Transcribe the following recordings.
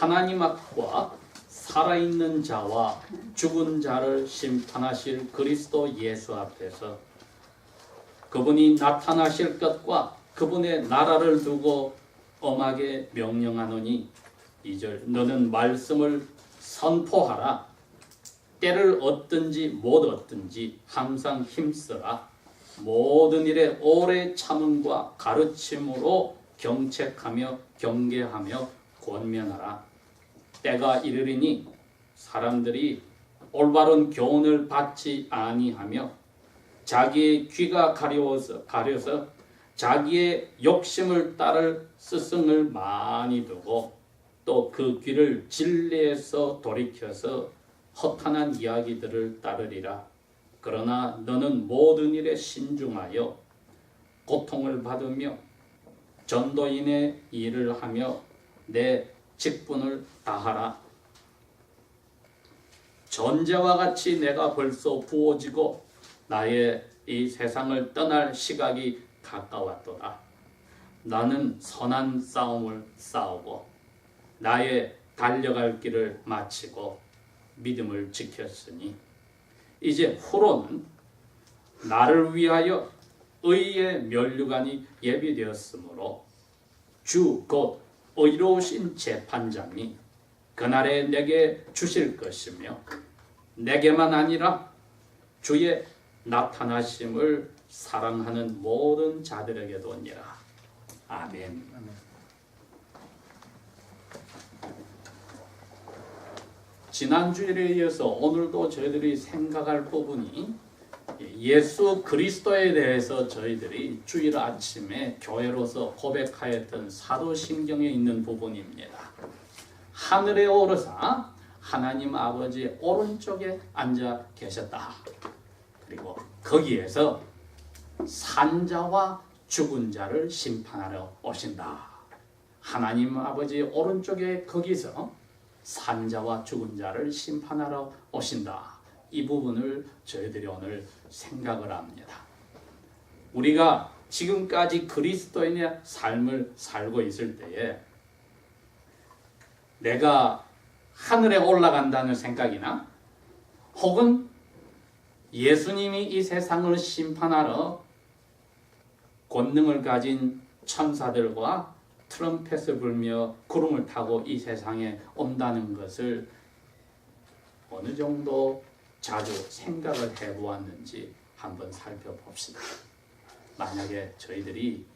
하나님 앞과 살아있는 자와 죽은 자를 심판하실 그리스도 예수 앞에서 그분이 나타나실 것과 그분의 나라를 두고 엄하게 명령하노니 2절 너는 말씀을 선포하라. 때를 얻든지 못 얻든지 항상 힘쓰라. 모든 일에 오래 참음과 가르침으로 경책하며 경계하며 권면하라. 때가 이르리니 사람들이 올바른 교훈을 받지 아니하며 자기의 귀가 가려서 자기의 욕심을 따를 스승을 많이 두고 또 그 귀를 진리에서 돌이켜서 허탄한 이야기들을 따르리라. 그러나 너는 모든 일에 신중하여 고통을 받으며 전도인의 일을 하며 내 직분을 다하라. 전제와 같이 내가 벌써 부어지고 나의 이 세상을 떠날 시각이 가까웠도다. 나는 선한 싸움을 싸우고 나의 달려갈 길을 마치고 믿음을 지켰으니 이제 후로는 나를 위하여 의의 면류관이 예비되었으므로 주 곧 의로우신 재판장이 그날에 내게 주실 것이며 내게만 아니라 주의 나타나심을 사랑하는 모든 자들에게도니라. 아멘. 지난주일에 이어서 오늘도 저희들이 생각할 부분이 예수 그리스도에 대해서 저희들이 주일 아침에 교회로서 고백하였던 사도신경에 있는 부분입니다. 하늘에 오르사 하나님 아버지의 오른쪽에 앉아 계셨다. 그리고 거기에서 산자와 죽은 자를 심판하러 오신다. 하나님 아버지의 오른쪽에 거기서 산자와 죽은 자를 심판하러 오신다. 이 부분을 저희들이 오늘 생각을 합니다. 우리가 지금까지 그리스도인의 삶을 살고 있을 때에 내가 하늘에 올라간다는 생각이나 혹은 예수님이 이 세상을 심판하러 권능을 가진 천사들과 트럼펫을 불며 구름을 타고 이 세상에 온다는 것을 어느 정도 자주 생각을 해보았는지 한번 살펴봅시다. 만약에 저희들이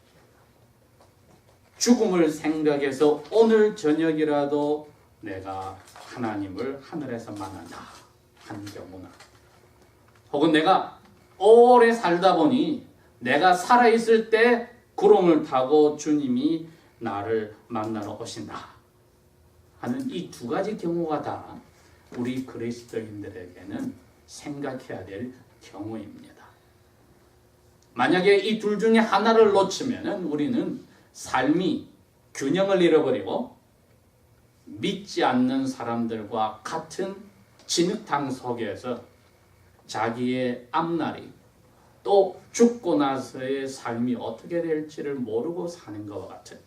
죽음을 생각해서 오늘 저녁이라도 내가 하나님을 하늘에서 만난다 하는 경우나 혹은 내가 오래 살다 보니 내가 살아있을 때 구름을 타고 주님이 나를 만나러 오신다 하는 이 두 가지 경우가 다 우리 그리스도인들에게는 생각해야 될 경우입니다. 만약에 이 둘 중에 하나를 놓치면 우리는 삶이 균형을 잃어버리고 믿지 않는 사람들과 같은 진흙탕 속에서 자기의 앞날이 또 죽고 나서의 삶이 어떻게 될지를 모르고 사는 것과 같은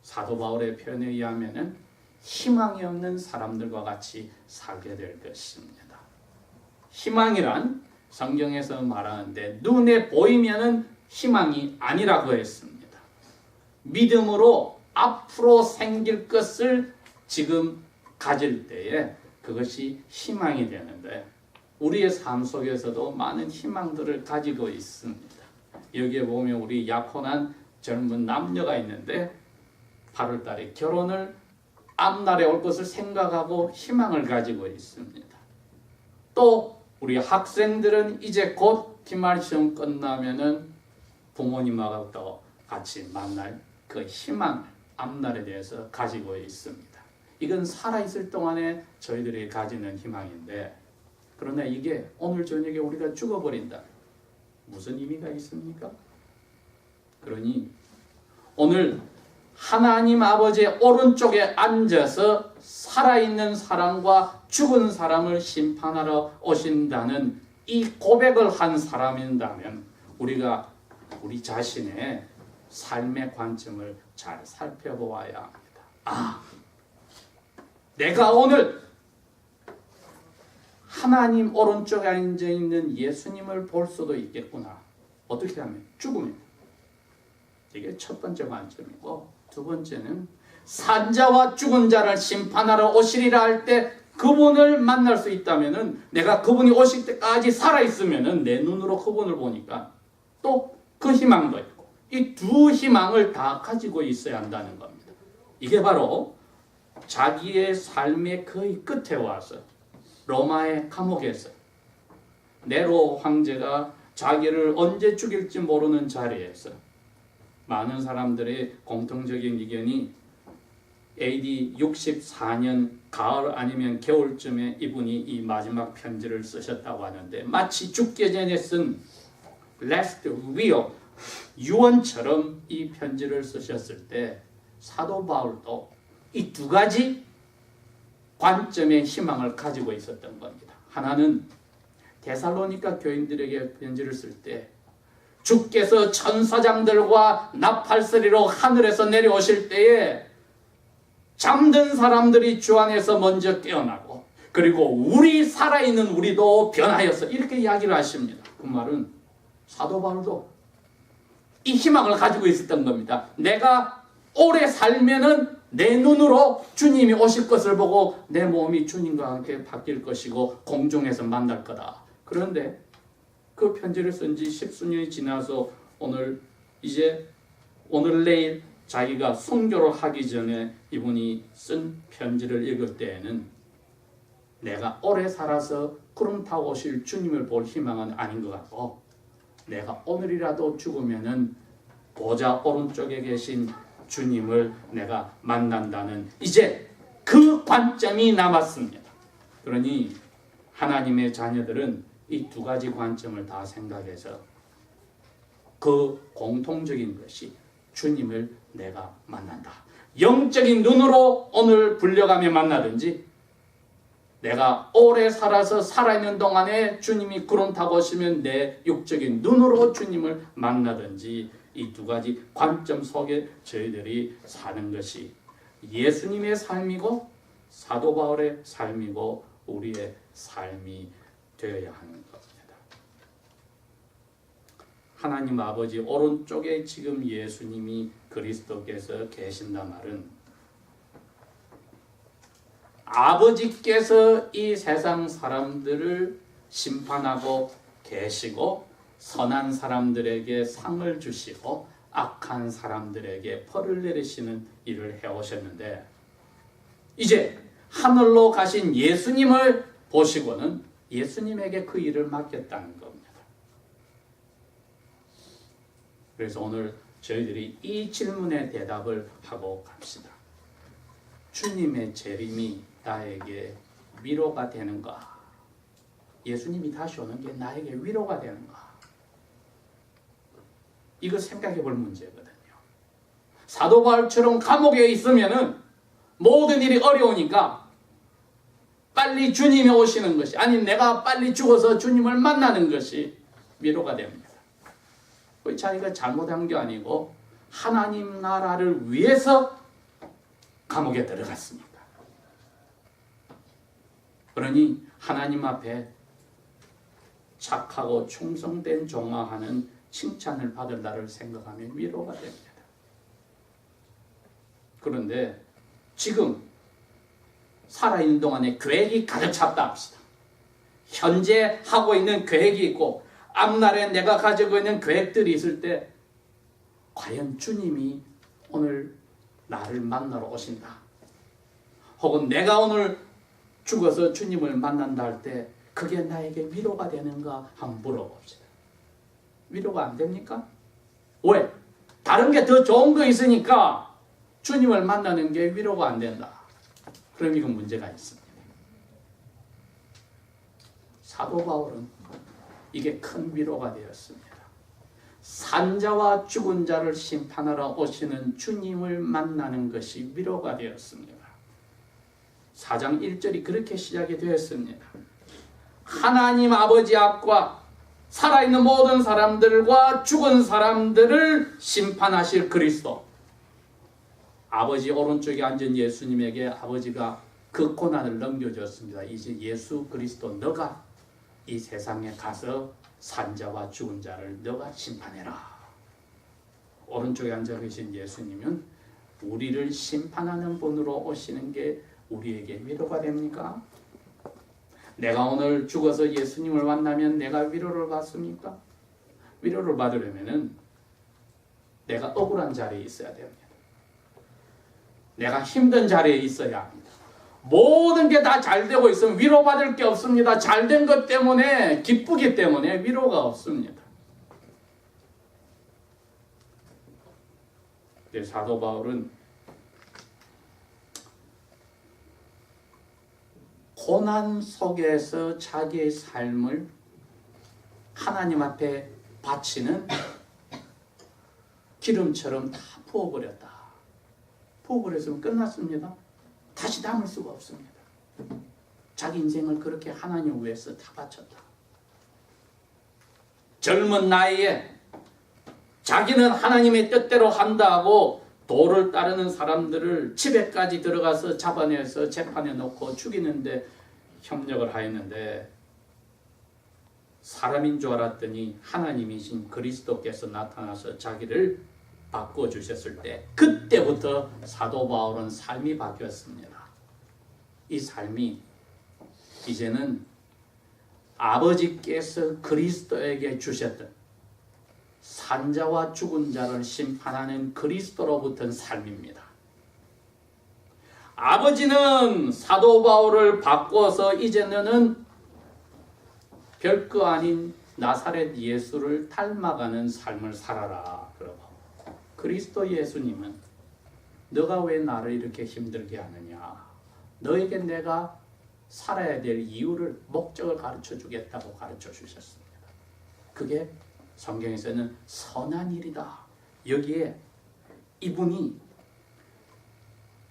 사도 바울의 표현에 의하면 희망이 없는 사람들과 같이 살게 될 것입니다. 희망이란 성경에서 말하는데 눈에 보이면은 희망이 아니라고 했습니다. 믿음으로 앞으로 생길 것을 지금 가질 때에 그것이 희망이 되는데 우리의 삶 속에서도 많은 희망들을 가지고 있습니다. 여기에 보면 우리 약혼한 젊은 남녀가 있는데 8월 달에 결혼을 앞날에 올 것을 생각하고 희망을 가지고 있습니다. 또 우리 학생들은 이제 곧 기말 시험 끝나면은 부모님하고 또 같이 만날 그 희망, 앞날에 대해서 가지고 있습니다. 이건 살아있을 동안에 저희들이 가지는 희망인데 그러나 이게 오늘 저녁에 우리가 죽어버린다. 무슨 의미가 있습니까? 그러니 오늘 하나님 아버지의 오른쪽에 앉아서 살아있는 사람과 죽은 사람을 심판하러 오신다는 이 고백을 한 사람이라면 우리가 우리 자신의 삶의 관점을 잘 살펴보아야 합니다. 내가 오늘 하나님 오른쪽에 앉아있는 예수님을 볼 수도 있겠구나. 어떻게 하면? 죽으면. 이게 첫 번째 관점이고, 두 번째는 산자와 죽은 자를 심판하러 오시리라 할 때 그분을 만날 수 있다면은, 내가 그분이 오실 때까지 살아있으면은 내 눈으로 그분을 보니까 또 그 희망도 있고, 이 두 희망을 다 가지고 있어야 한다는 겁니다. 이게 바로 자기의 삶의 거의 끝에 와서 로마의 감옥에서 네로 황제가 자기를 언제 죽일지 모르는 자리에서 많은 사람들의 공통적인 의견이 AD 64년 가을 아니면 겨울쯤에 이분이 이 마지막 편지를 쓰셨다고 하는데, 마치 죽기 전에 쓴 Last Will, 유언처럼 이 편지를 쓰셨을 때 사도 바울도 이 두 가지 관점의 희망을 가지고 있었던 겁니다. 하나는 데살로니가 교인들에게 편지를 쓸 때 주께서 천사장들과 나팔소리로 하늘에서 내려오실 때에 잠든 사람들이 주 안에서 먼저 깨어나고, 그리고 우리 살아있는 우리도 변하여서, 이렇게 이야기를 하십니다. 그 말은 사도 바울도 이 희망을 가지고 있었던 겁니다. 내가 오래 살면은 내 눈으로 주님이 오실 것을 보고 내 몸이 주님과 함께 바뀔 것이고 공중에서 만날 거다. 그런데 그 편지를 쓴 지 10수년이 지나서 오늘 내일 자기가 순교를 하기 전에 이분이 쓴 편지를 읽을 때에는 내가 오래 살아서 구름 타고 오실 주님을 볼 희망은 아닌 것 같고, 내가 오늘이라도 죽으면은 보좌 오른쪽에 계신 주님을 내가 만난다는 이제 그 관점이 남았습니다. 그러니 하나님의 자녀들은 이 두 가지 관점을 다 생각해서 그 공통적인 것이 주님을 내가 만난다. 영적인 눈으로 오늘 불려가며 만나든지, 내가 오래 살아서 살아있는 동안에 주님이 구름 타고 오시면 내 육적인 눈으로 주님을 만나든지, 이 두 가지 관점 속에 저희들이 사는 것이 예수님의 삶이고 사도 바울의 삶이고 우리의 삶이 되어야 하는 겁니다. 하나님 아버지 오른쪽에 지금 예수님이 그리스도께서 계신단 말은 아버지께서 이 세상 사람들을 심판하고 계시고, 선한 사람들에게 상을 주시고 악한 사람들에게 벌을 내리시는 일을 해오셨는데, 이제 하늘로 가신 예수님을 보시고는 예수님에게 그 일을 맡겼다는 겁니다. 그래서 오늘 저희들이 이 질문에 대답을 하고 갑시다. 주님의 재림이 나에게 위로가 되는가? 예수님이 다시 오는 게 나에게 위로가 되는가? 이거 생각해 볼 문제거든요. 사도 바울처럼 감옥에 있으면은 모든 일이 어려우니까 빨리 주님이 오시는 것이, 아니 내가 빨리 죽어서 주님을 만나는 것이 위로가 됩니다. 자기가 잘못한 게 아니고 하나님 나라를 위해서 감옥에 들어갔습니다. 그러니 하나님 앞에 착하고 충성된 종아하는 칭찬을 받을 날을 생각하면 위로가 됩니다. 그런데 지금 살아있는 동안에 계획이 가득 찼다 합시다. 현재 하고 있는 계획이 있고 앞날에 내가 가지고 있는 계획들이 있을 때 과연 주님이 오늘 나를 만나러 오신다, 혹은 내가 오늘 죽어서 주님을 만난다 할 때 그게 나에게 위로가 되는가 한번 물어봅시다. 위로가 안 됩니까? 왜? 다른 게 더 좋은 거 있으니까 주님을 만나는 게 위로가 안 된다. 그럼 이건 문제가 있습니다. 사도 바울은 이게 큰 위로가 되었습니다. 산자와 죽은 자를 심판하러 오시는 주님을 만나는 것이 위로가 되었습니다. 4장 1절이 그렇게 시작이 되었습니다. 하나님 아버지 앞과 살아있는 모든 사람들과 죽은 사람들을 심판하실 그리스도, 아버지 오른쪽에 앉은 예수님에게 아버지가 그 고난을 넘겨줬습니다. 이제 예수 그리스도 너가 이 세상에 가서 산자와 죽은 자를 너가 심판해라. 오른쪽에 앉아 계신 예수님은 우리를 심판하는 분으로 오시는 게 우리에게 위로가 됩니까? 내가 오늘 죽어서 예수님을 만나면 내가 위로를 받습니까? 위로를 받으려면 내가 억울한 자리에 있어야 됩니다. 내가 힘든 자리에 있어야 합니다. 모든 게 다 잘 되고 있으면 위로받을 게 없습니다. 잘 된 것 때문에, 기쁘기 때문에 위로가 없습니다. 사도 바울은 고난 속에서 자기의 삶을 하나님 앞에 바치는 기름처럼 다 부어버렸다. 부어버렸으면 끝났습니다. 다시 담을 수가 없습니다. 자기 인생을 그렇게 하나님 위해서 다 바쳤다. 젊은 나이에 자기는 하나님의 뜻대로 한다고 도를 따르는 사람들을 집에까지 들어가서 잡아내서 재판에 놓고 죽이는데 협력을 하였는데 사람인 줄 알았더니 하나님이신 그리스도께서 나타나서 자기를 바꿔주셨을 때 그때부터 사도 바울은 삶이 바뀌었습니다. 이 삶이 이제는 아버지께서 그리스도에게 주셨던 산자와 죽은 자를 심판하는 그리스도로부터의 삶입니다. 아버지는 사도 바울을 바꿔서 이제는 별거 아닌 나사렛 예수를 닮아가는 삶을 살아라. 그러고 그리스도 예수님은 너가 왜 나를 이렇게 힘들게 하느냐? 너에게 내가 살아야 될 이유를, 목적을 가르쳐 주겠다고 가르쳐 주셨습니다. 그게 성경에서는 선한 일이다. 여기에 이분이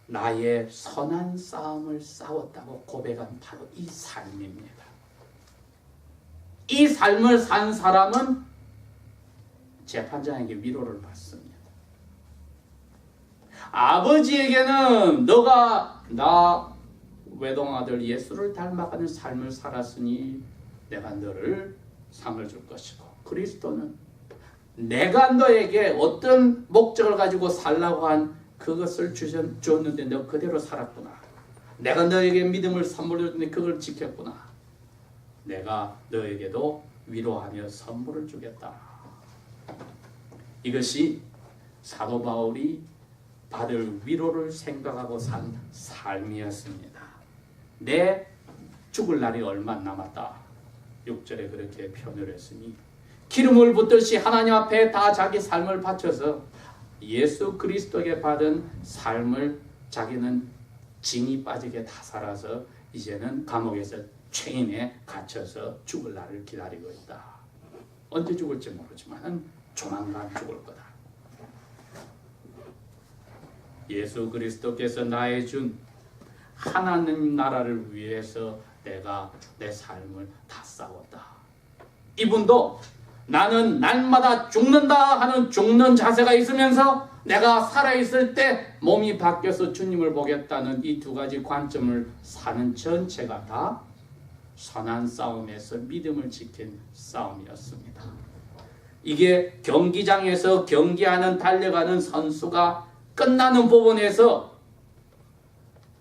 나의 선한 싸움을 싸웠다고 고백한 바로 이 삶입니다. 이 삶을 산 사람은 재판장에게 위로를 받습니다. 아버지에게는 너가 나 외동아들 예수를 닮아가는 삶을 살았으니 내가 너를 상을 줄 것이고, 그리스도는 내가 너에게 어떤 목적을 가지고 살라고 한 그것을 줬는데 너 그대로 살았구나. 내가 너에게 믿음을 선물로 줬는데 그걸 지켰구나. 내가 너에게도 위로하며 선물을 주겠다. 이것이 사도 바울이 받을 위로를 생각하고 산 삶이었습니다. 내 죽을 날이 얼마 남았다. 6절에 그렇게 표현을 했으니 기름을 붓듯이 하나님 앞에 다 자기 삶을 바쳐서 예수 그리스도에게 받은 삶을 자기는 진이 빠지게 다 살아서 이제는 감옥에서 죄인에 갇혀서 죽을 날을 기다리고 있다. 언제 죽을지 모르지만 조만간 죽을 거다. 예수 그리스도께서 나의 준 하나님 나라를 위해서 내가 내 삶을 다 싸웠다. 이분도 나는 날마다 죽는다 하는 죽는 자세가 있으면서 내가 살아있을 때 몸이 바뀌어서 주님을 보겠다는 이 두 가지 관점을 사는 전체가 다 선한 싸움에서 믿음을 지킨 싸움이었습니다. 이게 경기장에서 경기하는 달려가는 선수가 끝나는 부분에서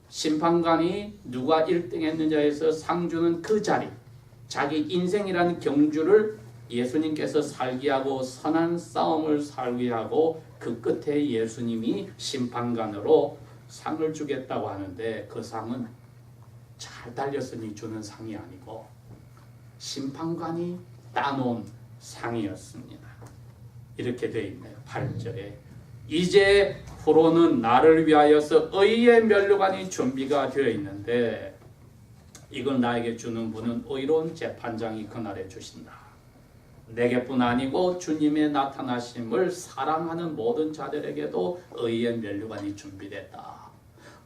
심판관이 누가 1등 했느냐에서 상 주는 그 자리, 자기 인생이라는 경주를 예수님께서 살게 하고 선한 싸움을 살게 하고 그 끝에 예수님이 심판관으로 상을 주겠다고 하는데 그 상은 잘 달렸으니 주는 상이 아니고 심판관이 따놓은 상이었습니다. 이렇게 되어 있네요. 8절에 이제 후로는 나를 위하여서 의의 면류관이 준비가 되어 있는데 이걸 나에게 주는 분은 의로운 재판장이 그날에 주신다. 내게뿐 아니고 주님의 나타나심을 사랑하는 모든 자들에게도 의의 면류관이 준비됐다.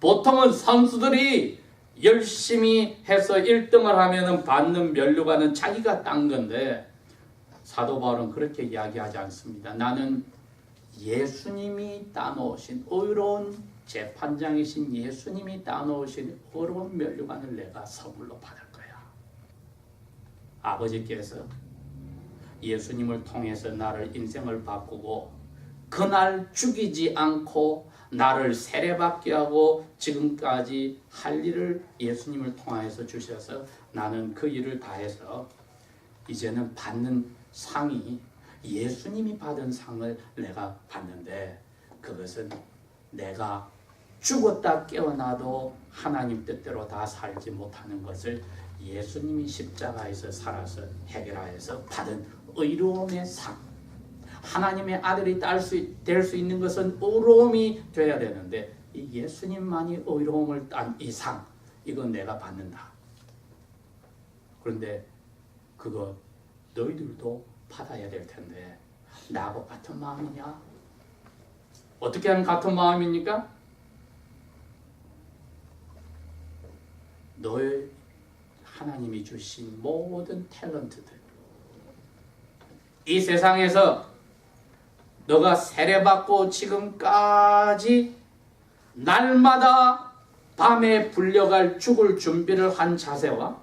보통은 선수들이 열심히 해서 1등을 하면 받는 면류관은 자기가 딴 건데 사도 바울은 그렇게 이야기하지 않습니다. 나는 예수님이 따놓으신 의로운 재판장이신 예수님이 따놓으신 어려운 면류관을 내가 선물로 받을 거야. 아버지께서 예수님을 통해서 나를 인생을 바꾸고 그날 죽이지 않고 나를 세례받게 하고 지금까지 할 일을 예수님을 통해서 주셔서 나는 그 일을 다해서 이제는 받는 상이 예수님이 받은 상을 내가 받는데, 그것은 내가 죽었다 깨어나도 하나님 뜻대로 다 살지 못하는 것을 예수님이 십자가에서 살아서 해결하여서 받은 의로움의 상. 하나님의 아들이 될 수 있는 것은 의로움이 되어야 되는데 이 예수님만이 의로움을 딴 이 상, 이건 내가 받는다. 그런데 그거 너희들도 받아야 될 텐데 나하고 같은 마음이냐? 어떻게 하면 같은 마음입니까? 너의 하나님이 주신 모든 탤런트들, 이 세상에서 너가 세례받고 지금까지 날마다 밤에 불려갈 죽을 준비를 한 자세와,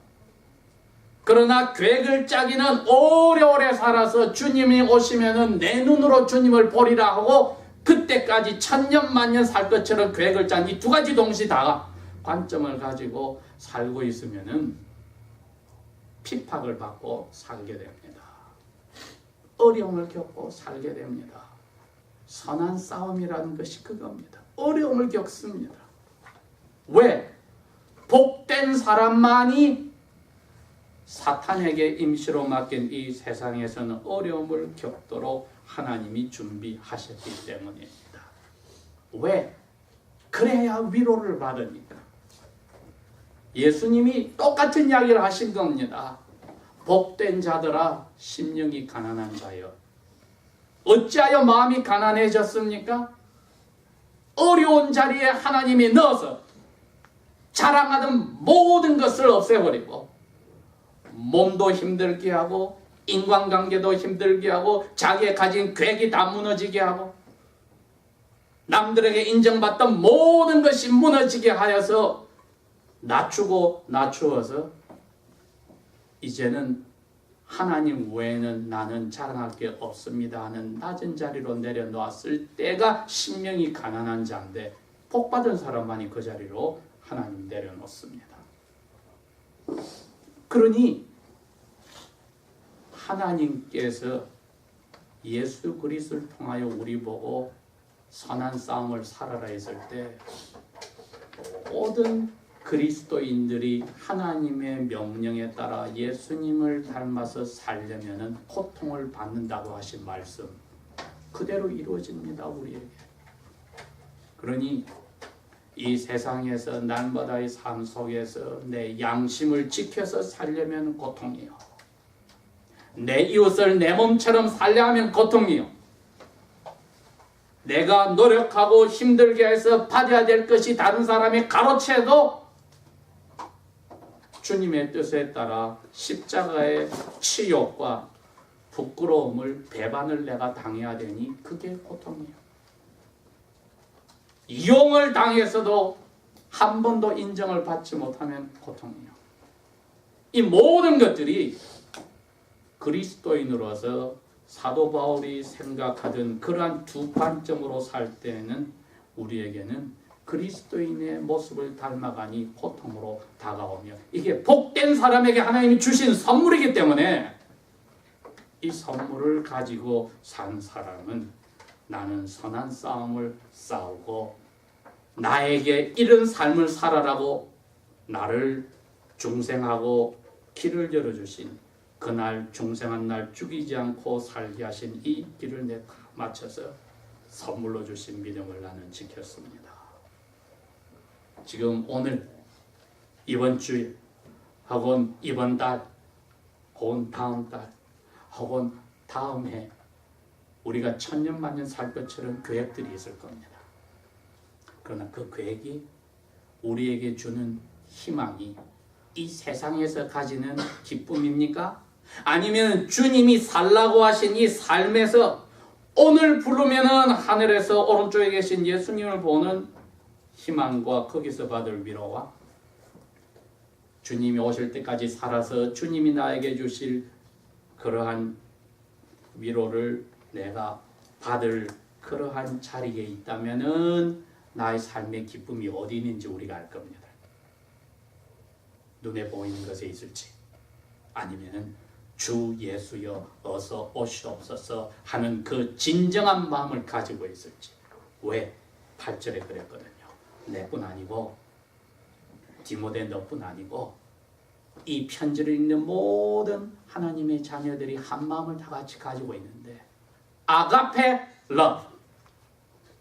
그러나 계획을 짜기는 오래오래 살아서 주님이 오시면은 내 눈으로 주님을 보리라 하고 그때까지 천년 만년 살 것처럼 계획을 짠 이 두 가지 동시 다 관점을 가지고 살고 있으면은 핍박을 받고 살게 됩니다. 어려움을 겪고 살게 됩니다. 선한 싸움이라는 것이 그겁니다. 어려움을 겪습니다. 왜? 복된 사람만이 사탄에게 임시로 맡긴 이 세상에서는 어려움을 겪도록 하나님이 준비하셨기 때문입니다. 왜? 그래야 위로를 받으니까. 예수님이 똑같은 이야기를 하신 겁니다. 복된 자들아, 심령이 가난한 자여, 어찌하여 마음이 가난해졌습니까? 어려운 자리에 하나님이 넣어서 자랑하던 모든 것을 없애버리고 몸도 힘들게 하고 인간관계도 힘들게 하고 자기의 가진 계획이 다 무너지게 하고 남들에게 인정받던 모든 것이 무너지게 하여서 낮추어서 이제는 하나님 외에는 나는 자랑할 게 없습니다 하는 낮은 자리로 내려놓았을 때가 심령이 가난한 자인데, 복받은 사람만이 그 자리로 하나님 내려놓습니다. 그러니 하나님께서 예수 그리스도를 통하여 우리 보고 선한 싸움을 살아라 했을 때 모든 그리스도인들이 하나님의 명령에 따라 예수님을 닮아서 살려면 고통을 받는다고 하신 말씀 그대로 이루어집니다. 우리에게. 그러니 이 세상에서 날마다의 삶 속에서 내 양심을 지켜서 살려면 고통이요, 내 이웃을 내 몸처럼 살려면 고통이요, 내가 노력하고 힘들게 해서 받아야 될 것이 다른 사람이 가로채도 주님의 뜻에 따라 십자가의 치욕과 부끄러움을, 배반을 내가 당해야 되니 그게 고통이에요. 이용을 당해서도 한 번도 인정을 받지 못하면 고통이에요. 이 모든 것들이 그리스도인으로서 사도 바울이 생각하던 그러한 두 관점으로 살 때는 우리에게는 그리스도인의 모습을 닮아가니 고통으로 다가오며, 이게 복된 사람에게 하나님이 주신 선물이기 때문에 이 선물을 가지고 산 사람은 나는 선한 싸움을 싸우고 나에게 이런 삶을 살아라고 나를 중생하고 길을 열어주신, 그날 중생한 날 죽이지 않고 살게 하신 이 길을 내가 맞춰서 선물로 주신 믿음을 나는 지켰습니다. 지금 오늘, 이번 주일, 혹은 이번 달, 혹은 다음 달, 혹은 다음 해 우리가 천년만년 살 것처럼 계획들이 있을 겁니다. 그러나 그 계획이 우리에게 주는 희망이 이 세상에서 가지는 기쁨입니까? 아니면 주님이 살라고 하신 이 삶에서 오늘 부르면은 하늘에서 오른쪽에 계신 예수님을 보는 희망과 거기서 받을 위로와 주님이 오실 때까지 살아서 주님이 나에게 주실 그러한 위로를 내가 받을 그러한 자리에 있다면은 나의 삶의 기쁨이 어디 있는지 우리가 알 겁니다. 눈에 보이는 것에 있을지 아니면은 주 예수여 어서 오시옵소서 하는 그 진정한 마음을 가지고 있을지. 왜? 8절에 그랬거든요. 내뿐 아니고 디모데 너뿐 아니고 이 편지를 읽는 모든 하나님의 자녀들이 한 마음을 다 같이 가지고 있는데 아가페 러브,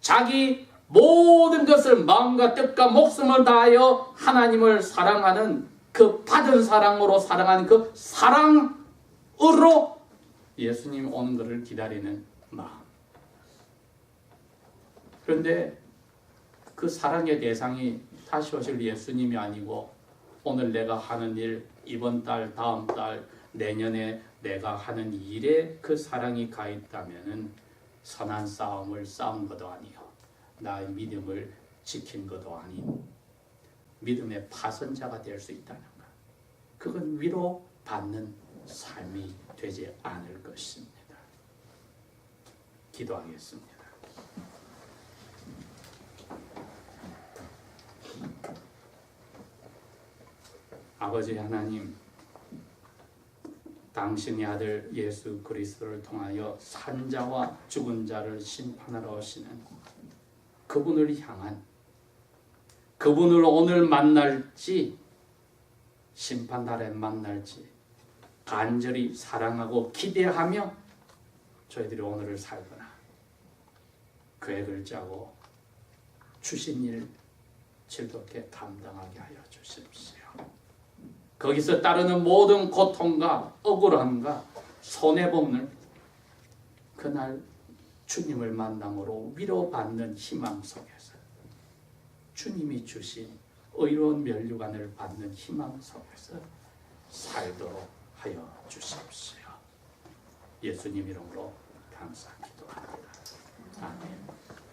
자기 모든 것을 마음과 뜻과 목숨을 다하여 하나님을 사랑하는 그 받은 사랑으로 사랑하는 그 사랑으로 예수님 오는 것을 기다리는 마음. 그런데 그 사랑의 대상이 다시 오실 예수님이 아니고 오늘 내가 하는 일, 이번 달, 다음 달, 내년에 내가 하는 일에 그 사랑이 가 있다면은 선한 싸움을 싸운 것도 아니요, 나의 믿음을 지킨 것도 아닌 믿음의 파선자가 될 수 있다는 것. 그건 위로받는 삶이 되지 않을 것입니다. 기도하겠습니다. 아버지 하나님, 당신의 아들 예수 그리스도를 통하여 산자와 죽은 자를 심판하러 오시는 그분을 향한, 그분을 오늘 만날지 심판날에 만날지 간절히 사랑하고 기대하며 저희들이 오늘을 살거나 계획을 짜고 주신 일 즐겁게 감당하게 하여 주십시오. 거기서 따르는 모든 고통과 억울함과 손해보는 그날 주님을 만남으로 위로받는 희망 속에서 주님이 주신 의로운 면류관을 받는 희망 속에서 살도록 하여 주십시오. 예수님 이름으로 감사 기도합니다. 아멘.